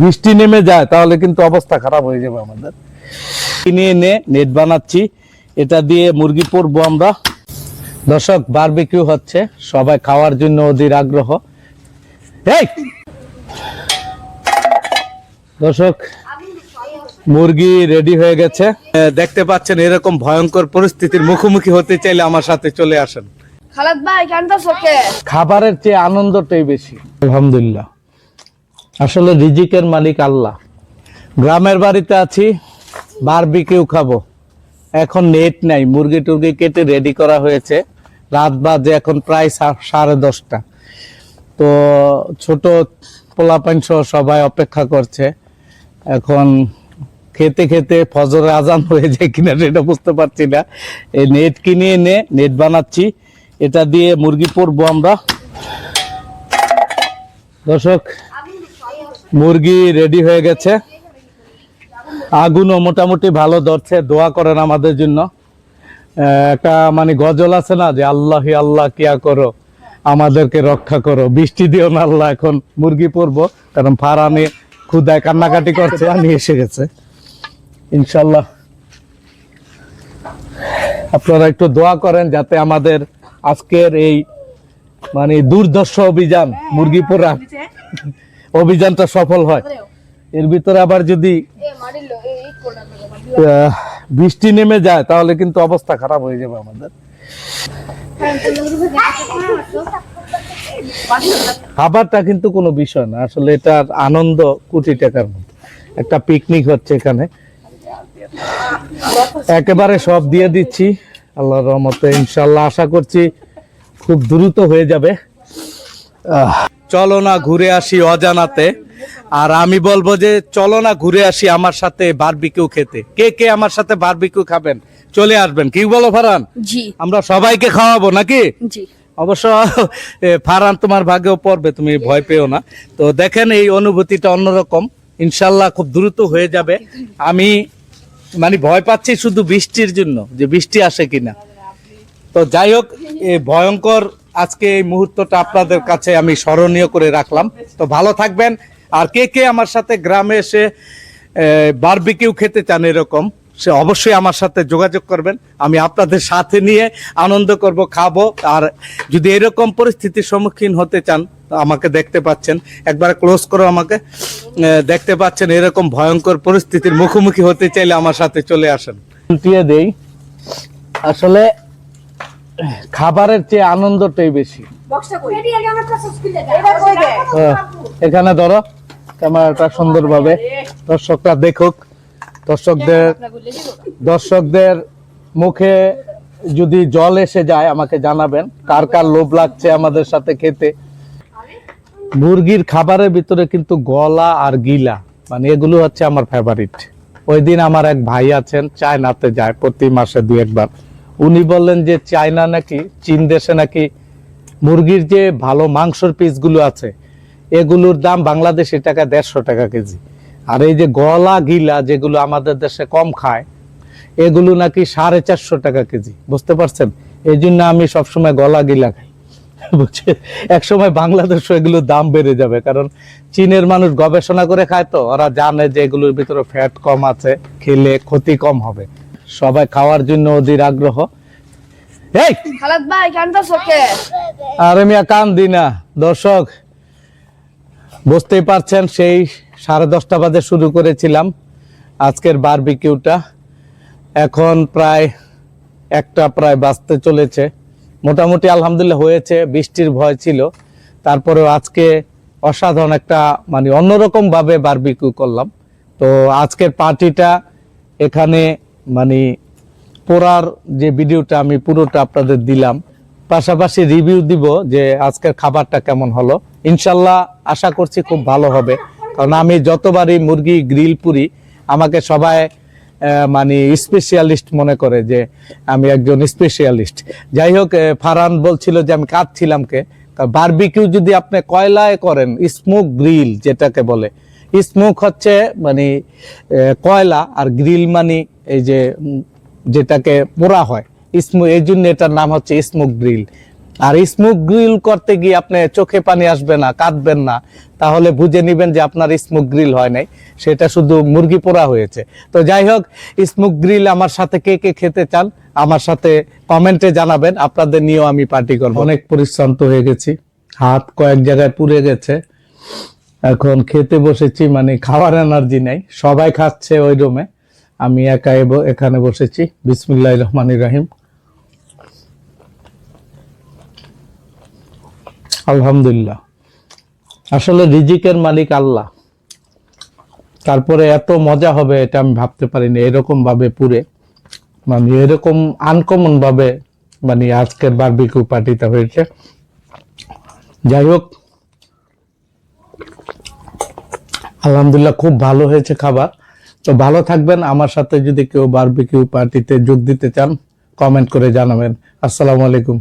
বৃষ্টি নেমে যায় তাহলে কিন্তু অবস্থা খারাপ হয়ে যাবে আমাদের। কিনে এনে নেট বানাচ্ছি, এটা দিয়ে মুরগি পোড়বো আমরা। দর্শক, বারবিকিউ হচ্ছে, সবাই খাওয়ার জন্য অধীর আগ্রহ। এই দর্শক, মুরগি রেডি হয়ে গেছে। দেখতে পাচ্ছেন, এরকম ভয়ঙ্কর পরিস্থিতির মুখোমুখি হতে চাইলে আমার সাথে চলে আসেন। খালাদ ভাই কান্দাছো কে? খাবারের চেয়ে আনন্দটাই বেশি। আলহামদুলিল্লাহ, আসলে রিজিকের মালিক আল্লাহ। গ্রামের বাড়িতে আছি, বারবিকিউ খাবো। এখন নেট নাই, মুরগি টুরগি কেটে রেডি করা হয়েছে। রাত বাজে এখন প্রায় 10:30। তো ছোট পোলাপান সহ সবাই অপেক্ষা করছে। এখন খেতে খেতে ফজরের আজান হয়ে যায় কিনা সেটা বুঝতে পারছি না। এই নেট কিনে এনে নেট বানাচ্ছি, এটা দিয়ে মুরগি পোড়বো আমরা। দর্শক, মুরগি রেডি হয়ে গেছে, আগুনও মোটামুটি ভালো ধরছে। দোয়া করেন আমাদের জন্য। একটা মানে গজল আছে না, যে আল্লাহ আল্লাহ কিয়া করো, আমাদেরকে রক্ষা করো, বৃষ্টি দিও না আল্লাহ। এখন মুরগি পোড়বো, কারণ ফারানে ক্ষুদায় কান্নাকাটি করছে। আমি এসে গেছে ইনশাল্লাহ। আপনারা একটু দোয়া করেন যাতে আমাদের আজকের এই মানে দুর্ধর্ষ অভিযান, মুরগি পোড়া অভিযানটা সফল হয়। এর ভিতরে আবার যদি বৃষ্টি নেমে যায় তাহলে কিন্তু অবস্থা খারাপ হয়ে যাবে আমাদের। খাবারটা কিন্তু কোনো বিষয় না, আসলে এটার আনন্দ কোটি টাকার মতো। একটা পিকনিক হচ্ছে এখানে, একেবারে সব দিয়ে দিচ্ছি আল্লাহর রহমতে। ইনশাল্লাহ আশা করছি খুব দ্রুত হয়ে যাবে। চলো না ঘুরে আসি অজানাতে। আর আমি বলবো যে চলো না ঘুরে আসি আমার সাথে বারবিকিউ খেতে। কে কে আমার সাথে বারবিকিউ খাবেন চলে আসবেন, কি বলো ফারহান? জি, আমরা সবাইকে খাওয়াবো নাকি? জি অবশ্য ফারহান তোমার ভাগেও পড়বে, তুমি ভয় পেও না। তো দেখেন, এই অনুভূতিটা অন্যরকম। ইনশাল্লাহ খুব দ্রুত হয়ে যাবে। আমি মানে ভয় পাচ্ছি শুধু বৃষ্টির জন্য, যে বৃষ্টি আসে কিনা। তো যাই হোক, এই ভয়ঙ্কর আজকে এই মুহূর্তটা আপনাদের কাছে আমি স্মরণীয় করে রাখলাম। তো ভালো থাকবেন। আর কে কে আমার সাথে গ্রামে এসে বারবিকিউ খেতে চান এরকম, সে অবশ্যই আমার সাথে যোগাযোগ করবেন। আমি আপনাদের সাথে নিয়ে আনন্দ করব, খাবো। আর যদি এরকম পরিস্থিতির সম্মুখীন হতে চান, আমাকে দেখতে পাচ্ছেন, একবার ক্লোজ করো আমাকে। দেখতে পাচ্ছেন, এরকম ভয়ঙ্কর পরিস্থিতির মুখোমুখি হতে চাইলে আমার সাথে চলে আসেন। উল্টিয়ে দেই, আসলে খাবারের চেয়ে আনন্দটাই বেশি। এখানে ধরো ক্যামেরাটা সুন্দরভাবে, দর্শকরা দেখুক। দর্শকদের মুখে যদি জল এসে যায় আমাকে জানাবেন, কার কার লোভ লাগছে আমাদের সাথে খেতে। মুরগির খাবারের ভিতরে কিন্তু গলা আর গিলা, মানে এগুলো হচ্ছে আমার ফেভারিট। ওই দিন আমার এক ভাই আছেন, চায়নাতে যায় প্রতি মাসে 2-1 বার। উনি বললেন যে চায়না নাকি, চীন দেশে নাকি মুরগির যে ভালো মাংসের পিসগুলো আছে, এগুলোর দাম বাংলাদেশি টাকা 150 টাকা কেজি। আর এই যে গলা গিলা যেগুলো আমাদের দেশে কম খায়, এগুলো নাকি 450 টাকা কেজি। বুঝতে পারছেন? এই জন্য আমি সবসময় গলা গিলা খাই, বুঝছে। এক সময় বাংলাদেশে এগুলোর দাম বেড়ে যাবে, কারণ চীনের মানুষ গবেষণা করে খায়, তো ওরা জানে যে এগুলোর ভিতরে ফ্যাট কম আছে, খেলে ক্ষতি কম হবে। সবাই খাওয়ার জন্য অধীর আগ্রহ। এই খালাদ ভাই কান্দাছো কে? আরে মিয়া কান্দি না। দর্শক, বুঝতেই পারছেন, সেই 10:30 বাজে শুরু করেছিলাম আজকের বারবিকিউটা। এখন প্রায় 1টা প্রায় বাজতে চলেছে। মোটামুটি আলহামদুলিল্লাহ হয়েছে, বৃষ্টির ভয় ছিল, তারপরেও আজকে অসাধারণ একটা মানে অন্যরকম ভাবে বারবিকিউ করলাম। তো আজকের পার্টিটা এখানে মানে পোড়ার যে ভিডিওটা আমি পুরোটা আপনাদের দিলাম, পাশাপাশি রিভিউ দিব যে আজকের খাবারটা কেমন হলো। ইনশাল্লাহ আশা করছি খুব ভালো হবে, কারণ আমি যতবারই মুরগি গ্রিল পুরি আমাকে সবাই মানে স্পেশালিস্ট মনে করে, যে আমি একজন স্পেশালিস্ট। যাই হোক, ফারহান বলছিল যে আমি কাঁদছিলাম কে, বারবিকিউ যদি আপনি কয়লায় করেন, স্মোক গ্রিল যেটাকে বলে, স্মোক হচ্ছে মানে কয়লা, আর গ্রিল মানে এই যে যেটাকে পোড়া হয়, এই জন্য এটার নাম হচ্ছে স্মোক গ্রিল। আর স্মোক গ্রিল করতে গিয়ে আপনি চোখে পানি আসবে না, কাঁদবেন না, তাহলে বুঝে নিবেন যে আপনার স্মোক গ্রিল হয় নাই, সেটা শুধু মুরগি পোড়া হয়েছে। তো যাই হোক, স্মোক গ্রিল আমার সাথে কে কে খেতে চান আমার সাথে কমেন্টে জানাবেন, আপনাদের নিয়েও আমি পার্টি করব। অনেক পরিশ্রান্ত হয়ে গেছি, হাত কয়েক জায়গায় পুড়ে গেছে, এখন খেতে বসেছি, মানে খাওয়ার এনার্জি নাই, সবাই খাচ্ছে ওই রুমে, আমি একা এখানে বসেছি। বিসমিল্লাহির রহমানির রহিম। আলহামদুলিল্লাহ, আসলে রিজিকের মালিক আল্লাহ, তারপরে এত মজা হবে এটা আমি ভাবতে পারিনি, এরকম ভাবে পুরে, মানে এরকম আনকমন ভাবে মানে আজকের বারবিকিউ পার্টিটা হয়েছে। যাই হোক, আলহামদুলিল্লাহ খুব ভালো হয়েছে খাবার। তো ভালো থাকবেন, আমার সাথে যদি কেউ বারবিকিউ পার্টিতে যোগ দিতে চান কমেন্ট করে জানাবেন। আসসালামু আলাইকুম।